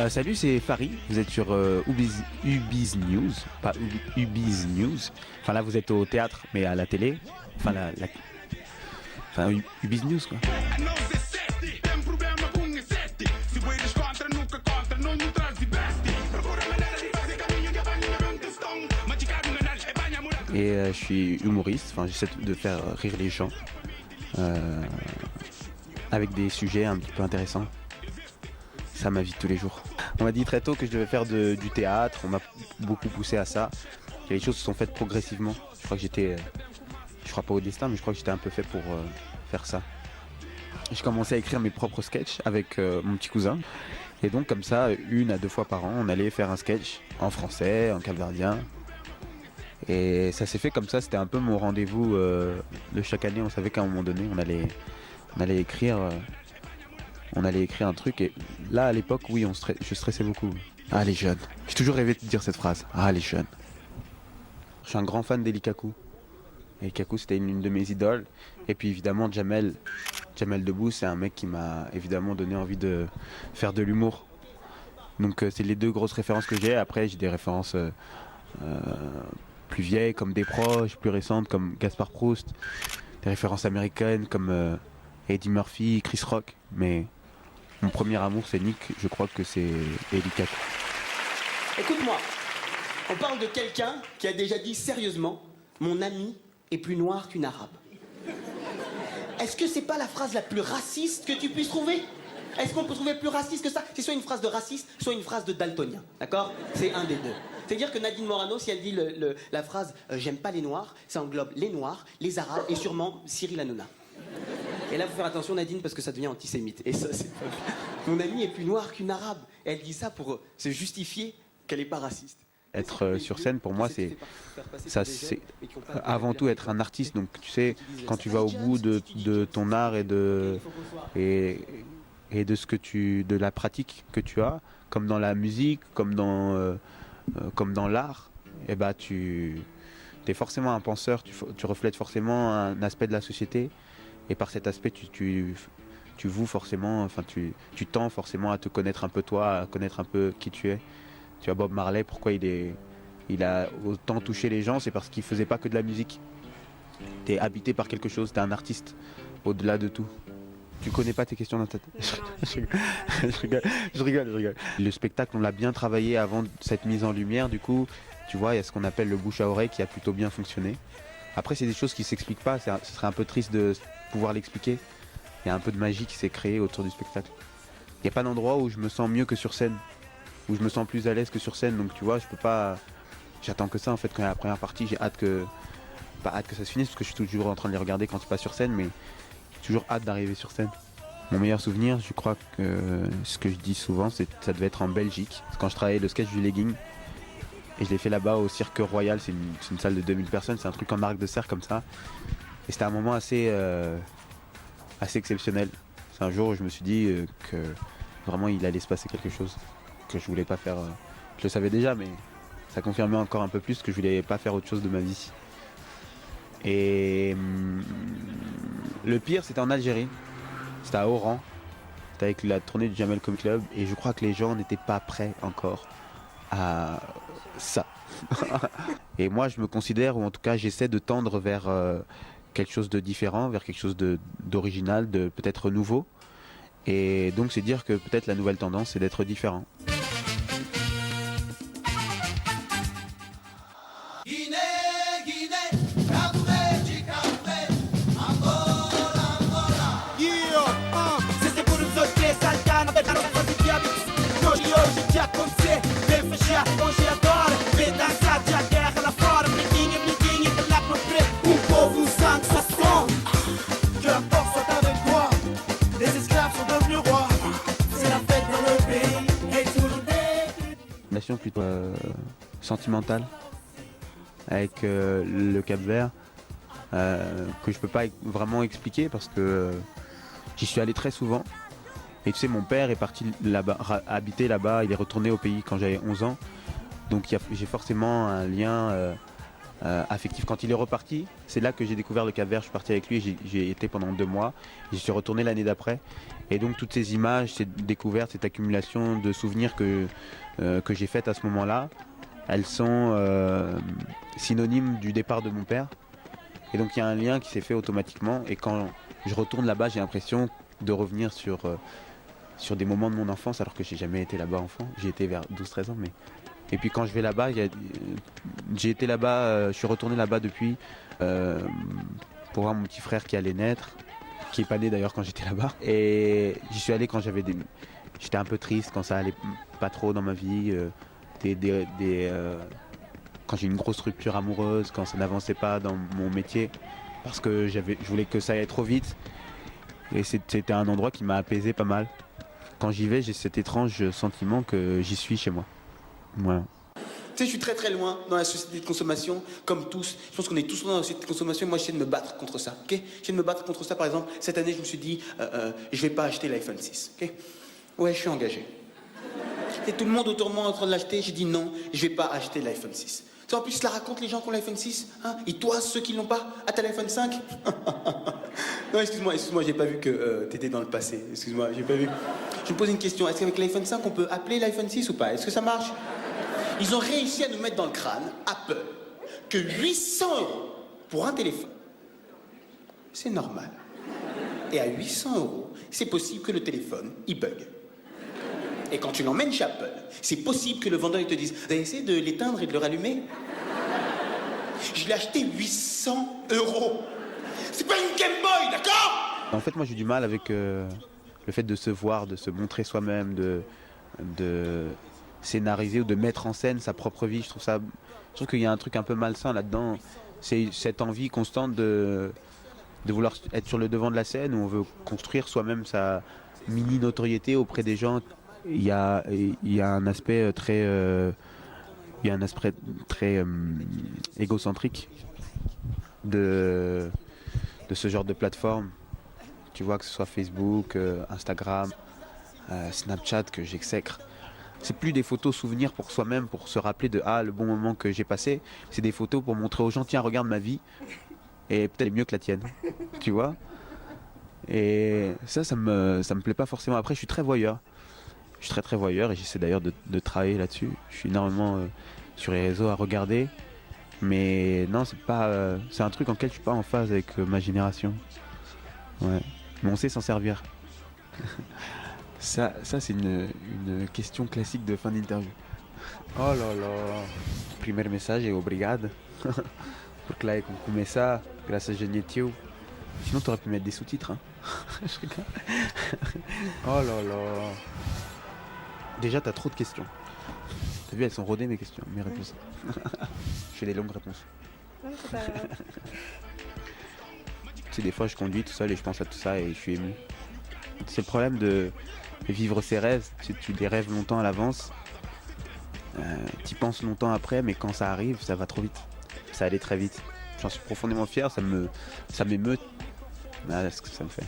Salut, c'est Farid. Vous êtes sur Ubiz News, pas Ubiz News. Enfin là, vous êtes au théâtre, mais à la télé. Enfin enfin Ubiz News quoi. Et je suis humoriste. Enfin, j'essaie de faire rire les gens euh, avec des sujets un petit peu intéressants. Ça ma vie de tous les jours. On m'a dit très tôt que je devais faire du théâtre, on m'a beaucoup poussé à ça. Et les choses se sont faites progressivement. Je crois que je crois pas au destin, mais je crois que j'étais un peu fait pour faire ça. J'ai commencé à écrire mes propres sketchs avec mon petit cousin. Et donc comme ça, 1 à 2 fois par an, on allait faire un sketch en français, en capverdien. Et ça s'est fait comme ça, c'était un peu mon rendez-vous de chaque année. On savait qu'à un moment donné, on allait écrire. On allait écrire un truc et là à l'époque oui je stressais beaucoup. Ah les jeunes. J'ai toujours rêvé de dire cette phrase. Ah les jeunes. Je suis un grand fan d'Eli Kakou. Eli Kakou c'était une de mes idoles. Et puis évidemment Jamel Debbouze c'est un mec qui m'a évidemment donné envie de faire de l'humour. Donc c'est les 2 grosses références que j'ai. Après j'ai des références plus vieilles comme des proches, plus récentes comme Gaspard Proust. Des références américaines comme Eddie Murphy, Chris Rock. Mais mon premier amour, c'est Nick, je crois que c'est Eli Kakou. Écoute-moi, on parle de quelqu'un qui a déjà dit sérieusement « Mon ami est plus noir qu'une arabe ». Est-ce que c'est pas la phrase la plus raciste que tu puisses trouver? Est-ce qu'on peut trouver plus raciste que ça? C'est soit une phrase de raciste, soit une phrase de daltonien, d'accord? C'est un des deux. C'est-à-dire que Nadine Morano, si elle dit la phrase J'aime pas les noirs », ça englobe les noirs, les arabes et sûrement Cyril Hanouna. Et là, il faut faire attention, Nadine, parce que ça devient antisémite. Et ça, c'est pas bien. Mon amie est plus noire qu'une arabe. Et elle dit ça pour se justifier qu'elle n'est pas raciste. Être sur scène, pour moi, c'est avant tout être un artiste. Donc, tu sais, quand tu vas au bout de ton art et de de la pratique que tu as, comme dans la musique, comme dans l'art, et bah tu es forcément un penseur. Tu reflètes forcément un aspect de la société. Et par cet aspect, tu voues forcément, enfin tu tends forcément à te connaître un peu toi, à connaître un peu qui tu es. Tu vois Bob Marley, pourquoi il a autant touché les gens, c'est parce qu'il faisait pas que de la musique. T'es habité par quelque chose, t'es un artiste, au-delà de tout. Tu connais pas tes questions dans ta tête. Je rigole. Le spectacle, on l'a bien travaillé avant cette mise en lumière, du coup, tu vois, il y a ce qu'on appelle le bouche à oreille qui a plutôt bien fonctionné. Après, c'est des choses qui s'expliquent pas, ce serait un peu triste de pouvoir l'expliquer. Il y a un peu de magie qui s'est créée autour du spectacle. Il n'y a pas d'endroit où je me sens mieux que sur scène, où je me sens plus à l'aise que sur scène, donc tu vois, je peux pas... J'attends que ça en fait quand il y a la première partie, j'ai hâte que... Pas hâte que ça se finisse, parce que je suis toujours en train de les regarder quand tu passes sur scène, mais j'ai toujours hâte d'arriver sur scène. Mon meilleur souvenir, je crois que ce que je dis souvent, c'est que ça devait être en Belgique, quand je travaillais le sketch du legging. Et je l'ai fait là-bas au Cirque Royal, c'est une salle de 2000 personnes, c'est un truc en arc de cercle comme ça. Et c'était un moment assez exceptionnel. C'est un jour où je me suis dit que vraiment il allait se passer quelque chose que je voulais pas faire. Je le savais déjà, mais ça confirmait encore un peu plus que je voulais pas faire autre chose de ma vie. Et le pire, c'était en Algérie. C'était à Oran. C'était avec la tournée du Jamel Comedy Club. Et je crois que les gens n'étaient pas prêts encore à ça. Et moi, je me considère, ou en tout cas, j'essaie de tendre vers quelque chose de différent, vers quelque chose d'original, de peut-être nouveau. Et donc, c'est dire que peut-être la nouvelle tendance, c'est d'être différent. Plutôt sentimentale avec le Cap-Vert que je peux pas vraiment expliquer parce que j'y suis allé très souvent et tu sais mon père est parti là-bas, habiter là-bas, il est retourné au pays quand j'avais 11 ans, donc j'ai forcément un lien affectif. Quand il est reparti, c'est là que j'ai découvert le Cap-Vert. Je suis parti avec lui, j'ai été pendant 2 mois. J'y suis retourné l'année d'après. Et donc toutes ces images, ces découvertes, cette accumulation de souvenirs que j'ai faites à ce moment-là, elles sont synonymes du départ de mon père. Et donc il y a un lien qui s'est fait automatiquement. Et quand je retourne là-bas, j'ai l'impression de revenir sur des moments de mon enfance, alors que j'ai jamais été là-bas enfant. J'ai été vers 12-13 ans. Et puis quand je vais là-bas, j'ai été là-bas, je suis retourné là-bas depuis pour voir mon petit frère qui allait naître, qui est pas né d'ailleurs quand j'étais là-bas. Et j'y suis allé quand j'étais un peu triste, quand ça allait pas trop dans ma vie, quand j'ai eu une grosse rupture amoureuse, quand ça n'avançait pas dans mon métier, parce que je voulais que ça aille trop vite. Et c'était un endroit qui m'a apaisé pas mal. Quand j'y vais, j'ai cet étrange sentiment que j'y suis chez moi. Voilà. Tu sais, je suis très très loin dans la société de consommation, comme tous. Je pense qu'on est tous dans la société de consommation. Moi, j'essaie de me battre contre ça. Okay, j'essaie de me battre contre ça. Par exemple, cette année, je me suis dit, je vais pas acheter l'iPhone 6. Okay, ouais, je suis engagé. Et tout le monde autour de moi est en train de l'acheter. J'ai dit non, je vais pas acheter l'iPhone 6. Tu sais, en plus, cela raconte les gens qui ont l'iPhone 6. Hein, et toi, ceux qui l'ont pas, t'as l'iPhone 5. Non, excuse-moi, j'ai pas vu que t'étais dans le passé. Excuse-moi, j'ai pas vu. Je me pose une question. Est-ce qu'avec l'iPhone 5, on peut appeler l'iPhone 6 ou pas? Est-ce que ça marche? Ils ont réussi à nous mettre dans le crâne, Apple, que 800 € pour un téléphone, c'est normal. Et à 800 €, c'est possible que le téléphone, il bug. Et quand tu l'emmènes chez Apple, c'est possible que le vendeur il te dise « Vous avez essayé de l'éteindre et de le rallumer ?» Je l'ai acheté 800 €. C'est pas une Game Boy, d'accord? En fait, moi j'ai du mal avec le fait de se voir, de se montrer soi-même, de scénariser ou de mettre en scène sa propre vie. Je trouve qu'il y a un truc un peu malsain là-dedans. C'est cette envie constante de vouloir être sur le devant de la scène, où on veut construire soi-même sa mini notoriété auprès des gens. Il y a un aspect très égocentrique de ce genre de plateforme. Tu vois, que ce soit Facebook, Instagram, Snapchat, que j'exècre. C'est plus des photos souvenirs pour soi-même, pour se rappeler de le bon moment que j'ai passé. C'est des photos pour montrer aux gens, tiens, regarde ma vie, et peut-être mieux que la tienne, tu vois. Et ça me plaît pas forcément. Après, je suis très voyeur. Je suis très très voyeur et j'essaie d'ailleurs de travailler là-dessus. Je suis énormément sur les réseaux à regarder. Mais non, c'est un truc en lequel je suis pas en phase avec ma génération. Ouais. Mais on sait s'en servir. Ça c'est une question classique de fin d'interview. Oh là là. Primer message et obrigado. Porque là, on começa, graças a Genetio. Sinon, t'aurais pu mettre des sous-titres. Hein. Je rigole. Oh là là. Déjà, t'as trop de questions. T'as vu, elles sont rodées mes questions, mes réponses. Je fais des longues réponses. Non, c'est pas... Tu sais, des fois, je conduis tout seul et je pense à tout ça et je suis ému. C'est le problème de vivre ses rêves. Tu les rêves longtemps à l'avance. Tu penses longtemps après, mais quand ça arrive, ça va trop vite. Ça allait très vite. J'en suis profondément fier, ça m'émeut. Ce que ça me fait.